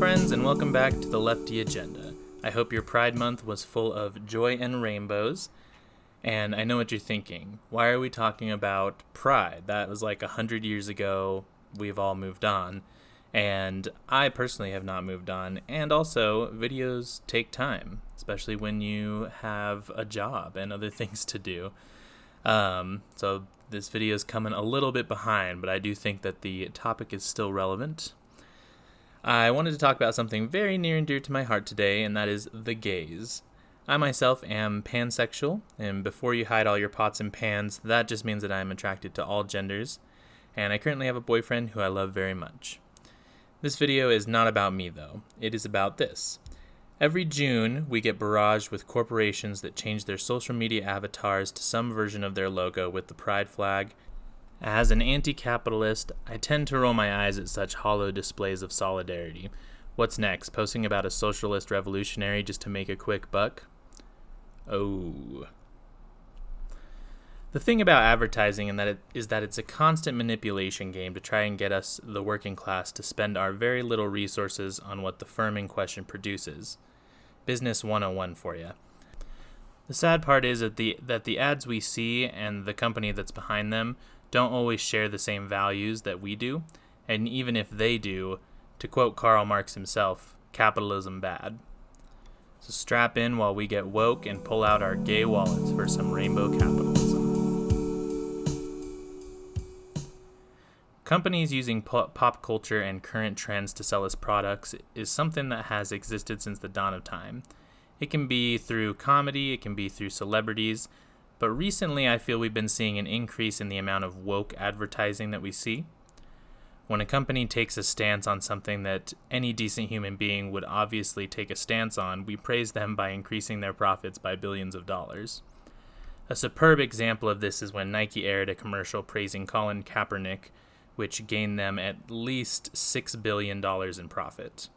friends, and welcome back to the Lefty Agenda. I hope your Pride Month was full of joy and rainbows. And I know what you're thinking. Why are we talking about Pride? That was like 100 years ago. We've all moved on. And I personally have not moved on. And also, videos take time, especially when you have a job and other things to do. So this video is coming a little bit behind, but I do think that the topic is still relevant. I wanted to talk about something very near and dear to my heart today, and that is the gays. I myself am pansexual, and before you hide all your pots and pans, that just means that I am attracted to all genders, and I currently have a boyfriend who I love very much. This video is not about me, though. It is about this. Every June, we get barraged with corporations that change their social media avatars to some version of their logo with the pride flag. As an anti-capitalist, I tend to roll my eyes at such hollow displays of solidarity. What's next? Posting about a socialist revolutionary just to make a quick buck? Oh. The thing about advertising is that it's a constant manipulation game to try and get us, the working class, to spend our very little resources on what the firm in question produces. Business 101 for you. The sad part is that the ads we see and the company that's behind them don't always share the same values that we do, and even if they do, to quote Karl Marx himself, capitalism bad. So strap in while we get woke and pull out our gay wallets for some rainbow capitalism. Companies using pop culture and current trends to sell us products is something that has existed since the dawn of time. It can be through comedy, it can be through celebrities, but recently I feel we've been seeing an increase in the amount of woke advertising that we see. When a company takes a stance on something that any decent human being would obviously take a stance on, we praise them by increasing their profits by billions of dollars. A superb example of this is when Nike aired a commercial praising Colin Kaepernick, which gained them at least $6 billion in profit.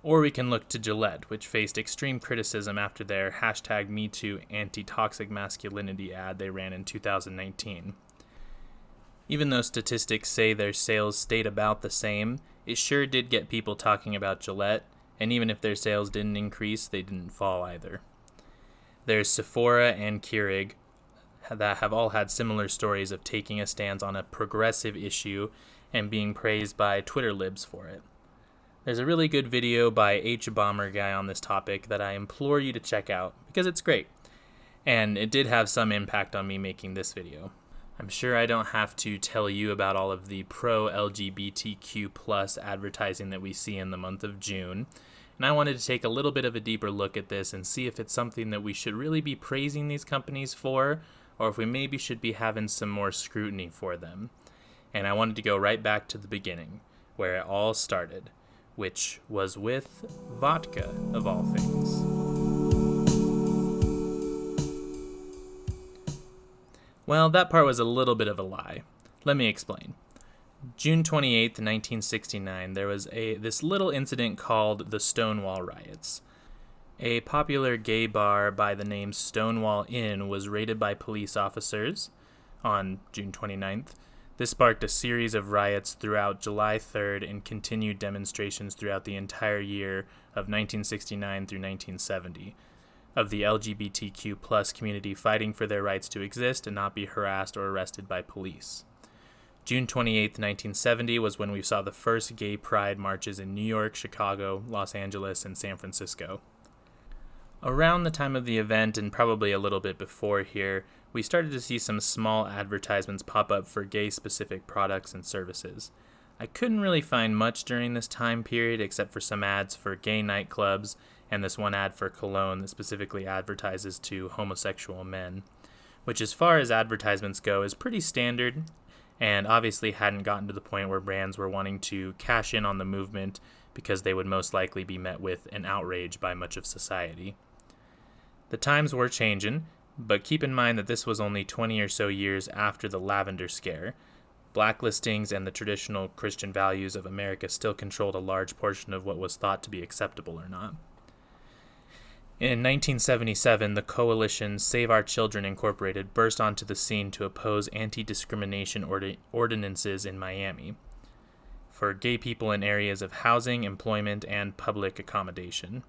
Or we can look to Gillette, which faced extreme criticism after their #MeToo anti-toxic masculinity ad they ran in 2019. Even though statistics say their sales stayed about the same, it sure did get people talking about Gillette, and even if their sales didn't increase, they didn't fall either. There's Sephora and Keurig that have all had similar stories of taking a stance on a progressive issue and being praised by Twitter libs for it. There's a really good video by H-Bomber guy on this topic that I implore you to check out because it's great. And it did have some impact on me making this video. I'm sure I don't have to tell you about all of the pro-Lgbtq plus advertising that we see in the month of June. And I wanted to take a little bit of a deeper look at this and see if it's something that we should really be praising these companies for, or if we maybe should be having some more scrutiny for them. And I wanted to go right back to the beginning, where it all started, which was with vodka, of all things. Well, that part was a little bit of a lie. Let me explain. June 28th, 1969, there was this little incident called the Stonewall Riots. A popular gay bar by the name Stonewall Inn was raided by police officers on June 29th. This sparked a series of riots throughout July 3rd and continued demonstrations throughout the entire year of 1969 through 1970 of the LGBTQ plus community fighting for their rights to exist and not be harassed or arrested by police. June 28th, 1970 was when we saw the first gay pride marches in New York, Chicago, Los Angeles, and San Francisco. Around the time of the event, and probably a little bit before here, we started to see some small advertisements pop up for gay-specific products and services. I couldn't really find much during this time period except for some ads for gay nightclubs and this one ad for cologne that specifically advertises to homosexual men, which as far as advertisements go is pretty standard and obviously hadn't gotten to the point where brands were wanting to cash in on the movement because they would most likely be met with an outrage by much of society. The times were changing, but keep in mind that this was only 20 or so years after the Lavender Scare. Blacklistings and the traditional Christian values of America still controlled a large portion of what was thought to be acceptable or not. In 1977, the coalition Save Our Children Incorporated burst onto the scene to oppose anti-discrimination ordinances in Miami. for gay people in areas of housing, employment, and public accommodation.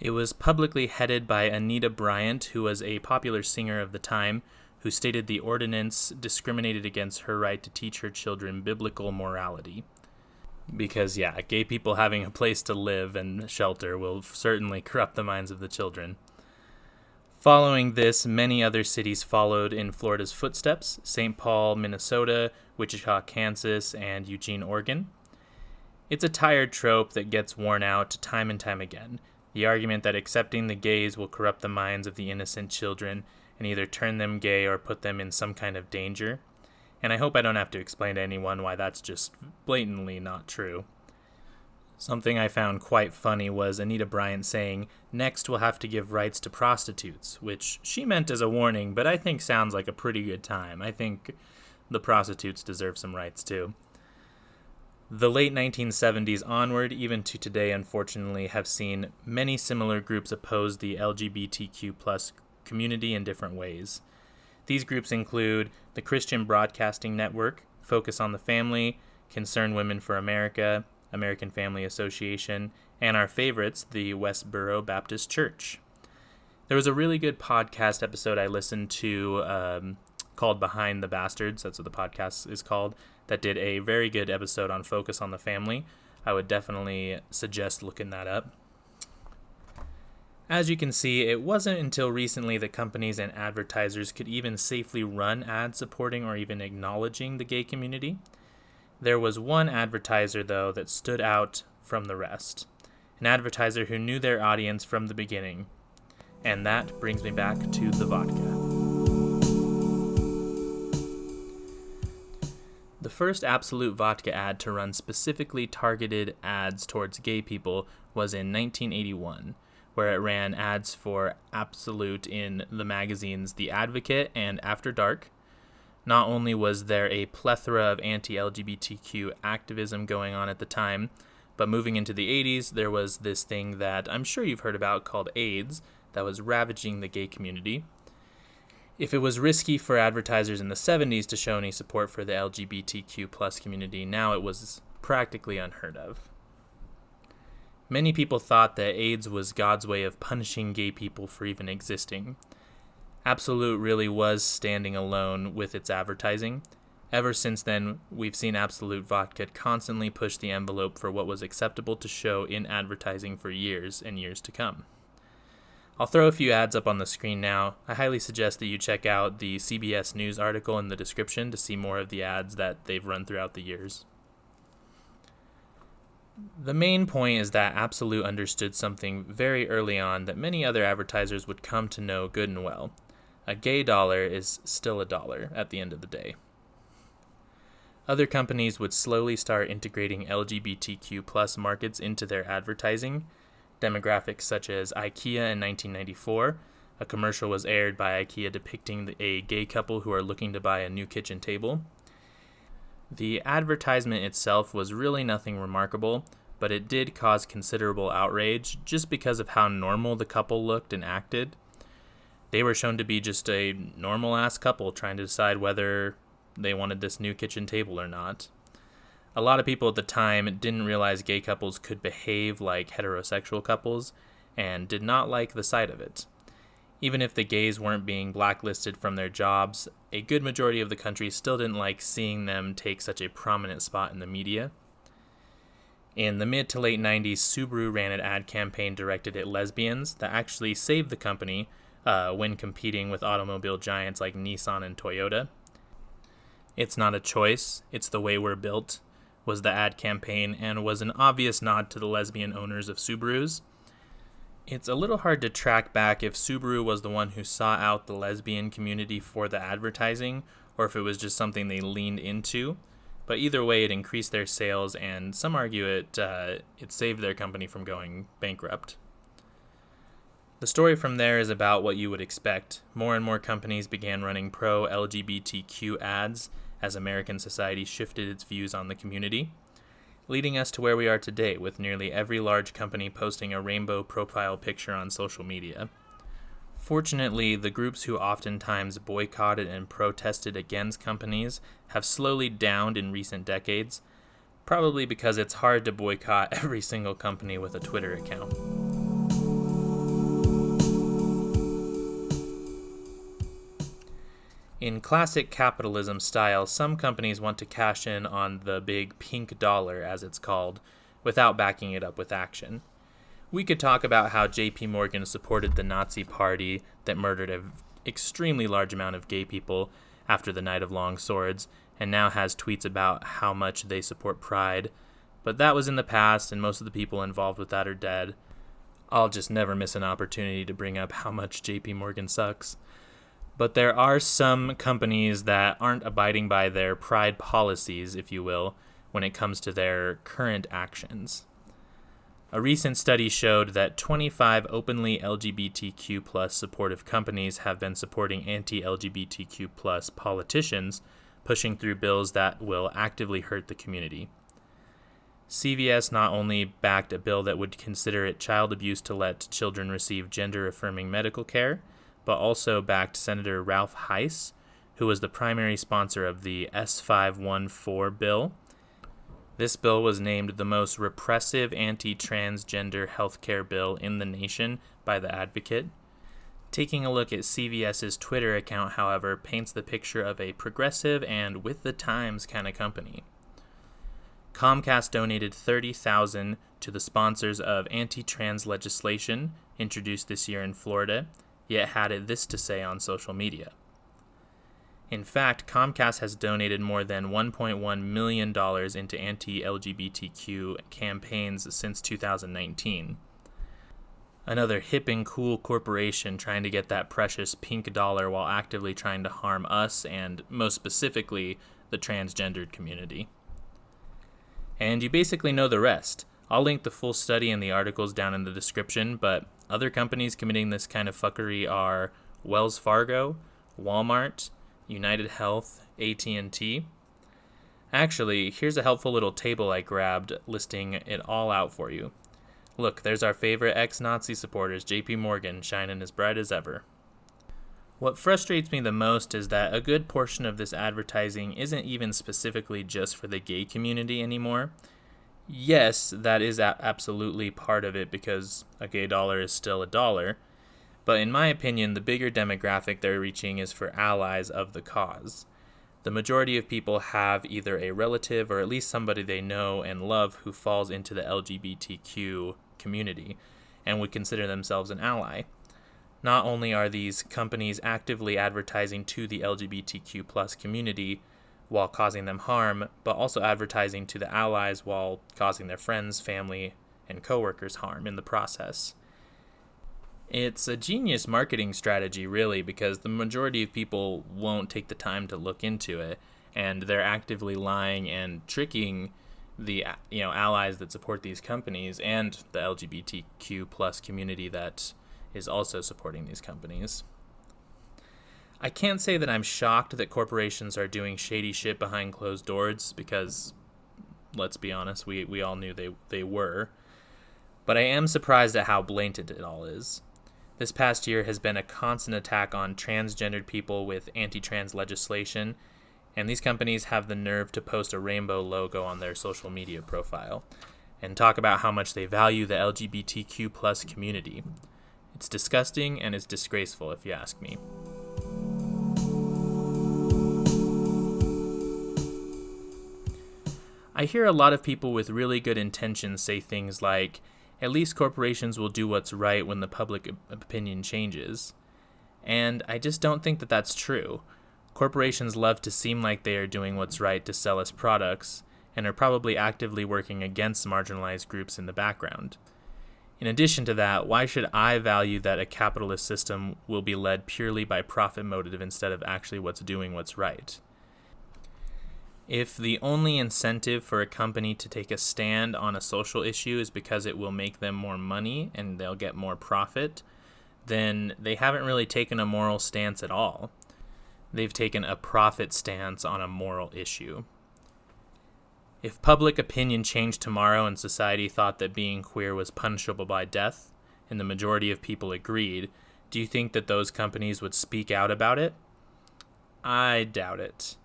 It was publicly headed by Anita Bryant, who was a popular singer of the time, who stated the ordinance discriminated against her right to teach her children biblical morality. Because, gay people having a place to live and shelter will certainly corrupt the minds of the children. Following this, many other cities followed in Florida's footsteps: St. Paul, Minnesota, Wichita, Kansas, and Eugene, Oregon. It's a tired trope that gets worn out time and time again. The argument that accepting the gays will corrupt the minds of the innocent children and either turn them gay or put them in some kind of danger. And I hope I don't have to explain to anyone why that's just blatantly not true. Something I found quite funny was Anita Bryant saying, "Next we'll have to give rights to prostitutes," which she meant as a warning, but I think sounds like a pretty good time. I think the prostitutes deserve some rights too. The late 1970s onward, even to today, unfortunately, have seen many similar groups oppose the LGBTQ+ community in different ways. These groups include the Christian Broadcasting Network, Focus on the Family, Concerned Women for America, American Family Association, and our favorites, the Westboro Baptist Church. There was a really good podcast episode I listened to called Behind the Bastards, that's what the podcast is called, that did a very good episode on Focus on the Family. I would definitely suggest looking that up. As you can see, it wasn't until recently that companies and advertisers could even safely run ads supporting or even acknowledging the gay community. There was one advertiser, though, that stood out from the rest. An advertiser who knew their audience from the beginning. And that brings me back to the vodka. The first Absolut Vodka ad to run specifically targeted ads towards gay people was in 1981, where it ran ads for Absolut in the magazines The Advocate and After Dark. Not only was there a plethora of anti-LGBTQ activism going on at the time, but moving into the 80s, there was this thing that I'm sure you've heard about called AIDS that was ravaging the gay community. If it was risky for advertisers in the 70s to show any support for the LGBTQ+ community, now it was practically unheard of. Many people thought that AIDS was God's way of punishing gay people for even existing. Absolut really was standing alone with its advertising. Ever since then, we've seen Absolut Vodka constantly push the envelope for what was acceptable to show in advertising for years and years to come. I'll throw a few ads up on the screen now. I highly suggest that you check out the CBS News article in the description to see more of the ads that they've run throughout the years. The main point is that Absolut understood something very early on that many other advertisers would come to know good and well. A gay dollar is still a dollar at the end of the day. Other companies would slowly start integrating LGBTQ+ markets into their advertising. Demographics such as Ikea in 1994, a commercial was aired by Ikea depicting a gay couple who are looking to buy a new kitchen table. The advertisement itself was really nothing remarkable, but it did cause considerable outrage just because of how normal the couple looked and acted. They were shown to be just a normal-ass couple trying to decide whether they wanted this new kitchen table or not. A lot of people at the time didn't realize gay couples could behave like heterosexual couples and did not like the sight of it. Even if the gays weren't being blacklisted from their jobs, a good majority of the country still didn't like seeing them take such a prominent spot in the media. In the mid to late 90s, Subaru ran an ad campaign directed at lesbians that actually saved the company when competing with automobile giants like Nissan and Toyota. "It's not a choice, it's the way we're built," was the ad campaign, and was an obvious nod to the lesbian owners of Subarus. It's a little hard to track back if Subaru was the one who sought out the lesbian community for the advertising, or if it was just something they leaned into. But either way, it increased their sales, and some argue it saved their company from going bankrupt. The story from there is about what you would expect. More and more companies began running pro-LGBTQ ads as American society shifted its views on the community, leading us to where we are today, with nearly every large company posting a rainbow profile picture on social media. Fortunately, the groups who oftentimes boycotted and protested against companies have slowly downed in recent decades, probably because it's hard to boycott every single company with a Twitter account. In classic capitalism style, some companies want to cash in on the big pink dollar, as it's called, without backing it up with action. We could talk about how JP Morgan supported the Nazi Party that murdered an extremely large amount of gay people after the Night of Long Swords, and now has tweets about how much they support Pride. But that was in the past, and most of the people involved with that are dead. I'll just never miss an opportunity to bring up how much JP Morgan sucks. But there are some companies that aren't abiding by their Pride policies, if you will, when it comes to their current actions. A recent study showed that 25 openly LGBTQ+ supportive companies have been supporting anti-LGBTQ+ politicians pushing through bills that will actively hurt the community. CVS not only backed a bill that would consider it child abuse to let children receive gender-affirming medical care, but also backed Senator Ralph Heiss, who was the primary sponsor of the S514 bill. This bill was named the most repressive anti-transgender healthcare bill in the nation by The Advocate. Taking a look at CVS's Twitter account, however, paints the picture of a progressive and with the times kind of company. Comcast donated $30,000 to the sponsors of anti-trans legislation introduced this year in Florida, yet had this to say on social media. In fact, Comcast has donated more than $1.1 million into anti-LGBTQ campaigns since 2019. Another hip and cool corporation trying to get that precious pink dollar while actively trying to harm us and, most specifically, the transgendered community. And you basically know the rest. I'll link the full study and the articles down in the description, but other companies committing this kind of fuckery are Wells Fargo, Walmart, United Health, AT&T. Actually, here's a helpful little table I grabbed listing it all out for you. Look, there's our favorite ex-Nazi supporters, JP Morgan, shining as bright as ever. What frustrates me the most is that a good portion of this advertising isn't even specifically just for the gay community anymore. Yes, that is absolutely part of it because a gay dollar is still a dollar, but in my opinion, the bigger demographic they're reaching is for allies of the cause. The majority of people have either a relative or at least somebody they know and love who falls into the LGBTQ community and would consider themselves an ally. Not only are these companies actively advertising to the LGBTQ plus community while causing them harm, but also advertising to the allies while causing their friends, family, and coworkers harm in the process. It's a genius marketing strategy, really, because the majority of people won't take the time to look into it, and they're actively lying and tricking the allies that support these companies and the LGBTQ plus community that is also supporting these companies. I can't say that I'm shocked that corporations are doing shady shit behind closed doors because, let's be honest, we all knew they were. But I am surprised at how blatant it all is. This past year has been a constant attack on transgendered people with anti-trans legislation, and these companies have the nerve to post a rainbow logo on their social media profile and talk about how much they value the LGBTQ plus community. It's disgusting and it's disgraceful, if you ask me. I hear a lot of people with really good intentions say things like, at least corporations will do what's right when the public opinion changes. And I just don't think that that's true. Corporations love to seem like they are doing what's right to sell us products, and are probably actively working against marginalized groups in the background. In addition to that, why should I value that a capitalist system will be led purely by profit motive instead of actually doing what's right? If the only incentive for a company to take a stand on a social issue is because it will make them more money and they'll get more profit, then they haven't really taken a moral stance at all. They've taken a profit stance on a moral issue. If public opinion changed tomorrow and society thought that being queer was punishable by death, and the majority of people agreed, do you think that those companies would speak out about it? I doubt it.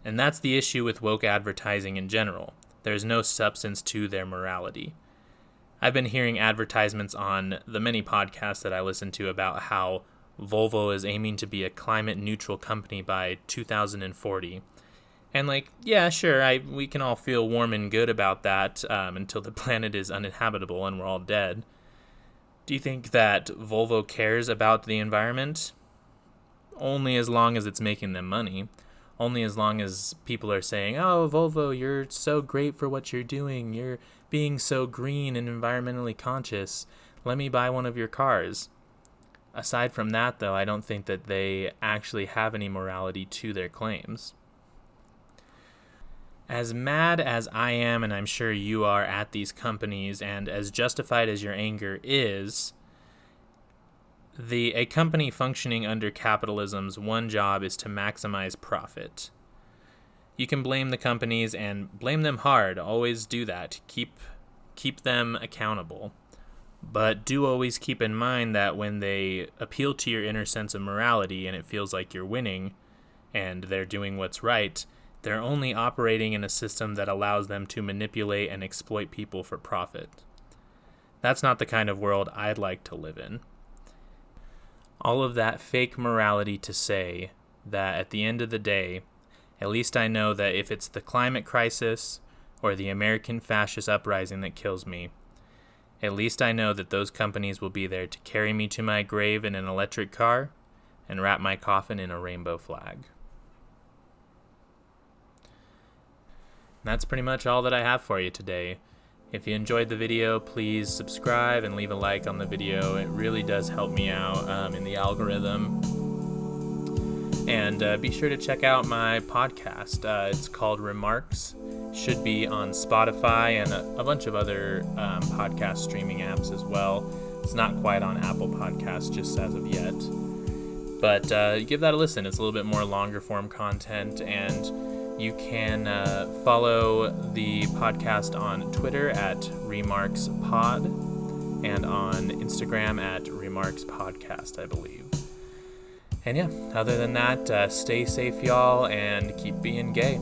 And that's the issue with woke advertising in general. There's no substance to their morality. I've been hearing advertisements on the many podcasts that I listen to about how Volvo is aiming to be a climate-neutral company by 2040. And yeah, sure, we can all feel warm and good about that until the planet is uninhabitable and we're all dead. Do you think that Volvo cares about the environment? Only as long as it's making them money. Only as long as people are saying, oh, Volvo, you're so great for what you're doing. You're being so green and environmentally conscious. Let me buy one of your cars. Aside from that, though, I don't think that they actually have any morality to their claims. As mad as I am, and I'm sure you are, at these companies, and as justified as your anger is, a company functioning under capitalism's one job is to maximize profit. You can blame the companies, and blame them hard. Always do that. Keep them accountable. But do always keep in mind that when they appeal to your inner sense of morality and it feels like you're winning and they're doing what's right, they're only operating in a system that allows them to manipulate and exploit people for profit. That's not the kind of world I'd like to live in. All of that fake morality to say that at the end of the day, at least I know that if it's the climate crisis or the American fascist uprising that kills me, at least I know that those companies will be there to carry me to my grave in an electric car and wrap my coffin in a rainbow flag. That's pretty much all that I have for you today. If you enjoyed the video, please subscribe and leave a like on the video. It really does help me out in the algorithm. And be sure to check out my podcast. It's called Remarx. Should be on Spotify and a bunch of other podcast streaming apps as well. It's not quite on Apple Podcasts just as of yet. But give that a listen. It's a little bit more longer form content, and you can follow the podcast on Twitter at RemarxPod and on Instagram at RemarxPodcast, I believe. And yeah, other than that, stay safe, y'all, and keep being gay.